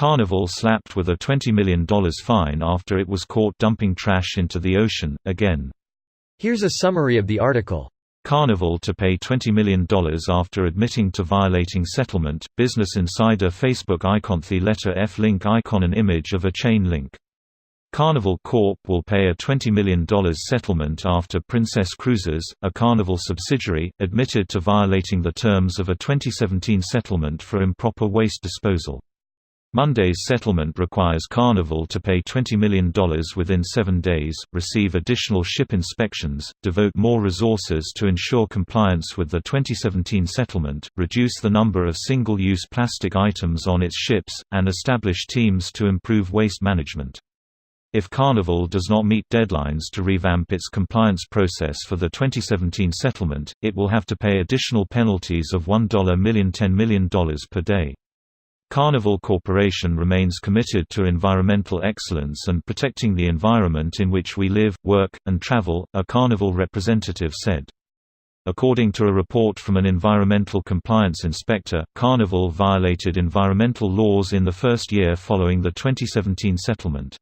Carnival slapped with a $20 million fine after it was caught dumping trash into the ocean, again. Here's a summary of the article. Carnival to pay $20 million after admitting to violating settlement. Business Insider Facebook icon. The letter F link icon. An image of a chain link. Carnival Corp. will pay a $20 million settlement after Princess Cruises, a Carnival subsidiary, admitted to violating the terms of a 2017 settlement for improper waste disposal. Monday's settlement requires Carnival to pay $20 million within 7 days, receive additional ship inspections, devote more resources to ensure compliance with the 2017 settlement, reduce the number of single-use plastic items on its ships, and establish teams to improve waste management. If Carnival does not meet deadlines to revamp its compliance process for the 2017 settlement, it will have to pay additional penalties of $1 million $10 million per day. Carnival Corporation remains committed to environmental excellence and protecting the environment in which we live, work, and travel, a Carnival representative said. According to a report from an environmental compliance inspector, Carnival violated environmental laws in the first year following the 2017 settlement.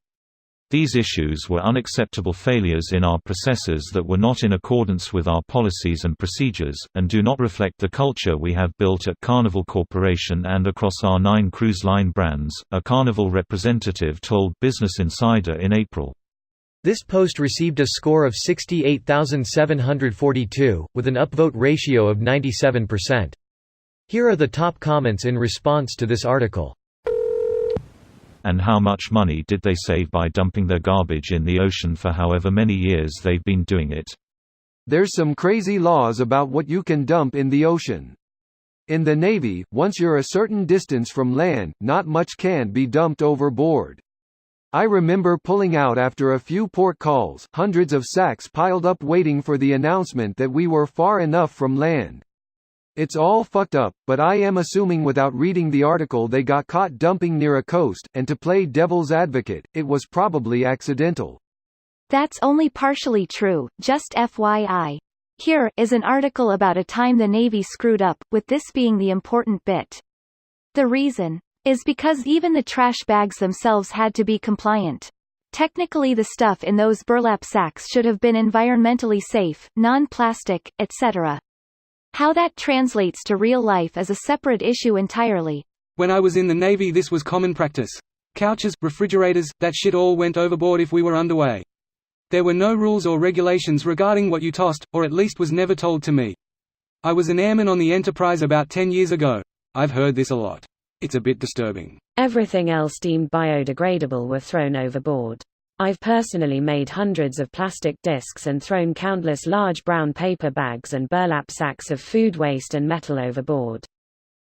These issues were unacceptable failures in our processes that were not in accordance with our policies and procedures, and do not reflect the culture we have built at Carnival Corporation and across our 9 cruise line brands, a Carnival representative told Business Insider in April. This post received a score of 68,742, with an upvote ratio of 97%. Here are the top comments in response to this article. And how much money did they save by dumping their garbage in the ocean for however many years they've been doing it? There's some crazy laws about what you can dump in the ocean. In the Navy, once you're a certain distance from land, not much can be dumped overboard. I remember pulling out after a few port calls, hundreds of sacks piled up waiting for the announcement that we were far enough from land. It's all fucked up, but I am assuming without reading the article they got caught dumping near a coast, and to play devil's advocate, it was probably accidental. That's only partially true, just FYI. Here is an article about a time the Navy screwed up, with this being the important bit. The reason is because even the trash bags themselves had to be compliant. Technically the stuff in those burlap sacks should have been environmentally safe, non-plastic, etc. How that translates to real life is a separate issue entirely. When I was in the Navy this was common practice. Couches, refrigerators, that shit all went overboard if we were underway. There were no rules or regulations regarding what you tossed, or at least was never told to me. I was an airman on the Enterprise about 10 years ago. I've heard this a lot. It's a bit disturbing. Everything else deemed biodegradable were thrown overboard. I've personally made hundreds of plastic discs and thrown countless large brown paper bags and burlap sacks of food waste and metal overboard.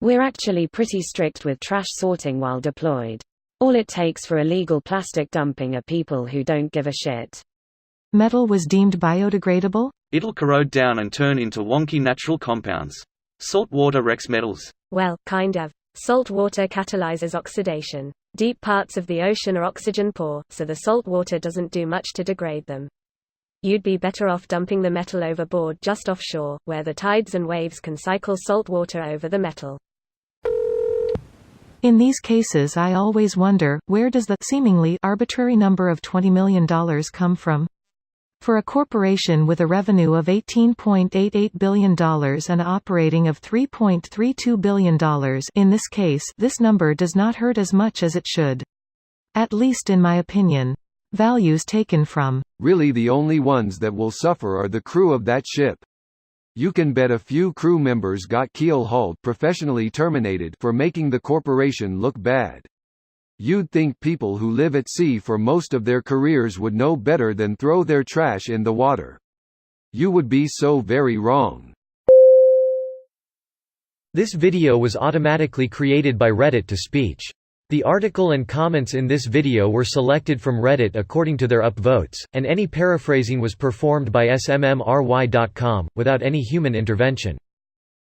We're actually pretty strict with trash sorting while deployed. All it takes for illegal plastic dumping are people who don't give a shit. Metal was deemed biodegradable? It'll corrode down and turn into wonky natural compounds. Salt water wrecks metals. Well, kind of. Salt water catalyzes oxidation. Deep parts of the ocean are oxygen poor, so the salt water doesn't do much to degrade them. You'd be better off dumping the metal overboard just offshore, where the tides and waves can cycle salt water over the metal. In these cases I always wonder, where does the seemingly arbitrary number of $20 million come from? For a corporation with a revenue of $18.88 billion and operating of $3.32 billion in this case, this number does not hurt as much as it should. At least in my opinion. Values taken from. Really the only ones that will suffer are the crew of that ship. You can bet a few crew members got keel-hauled professionally terminated for making the corporation look bad. You'd think people who live at sea for most of their careers would know better than throw their trash in the water. You would be so very wrong. This video was automatically created by Reddit to speech. The article and comments in this video were selected from Reddit according to their upvotes, and any paraphrasing was performed by smmry.com, without any human intervention.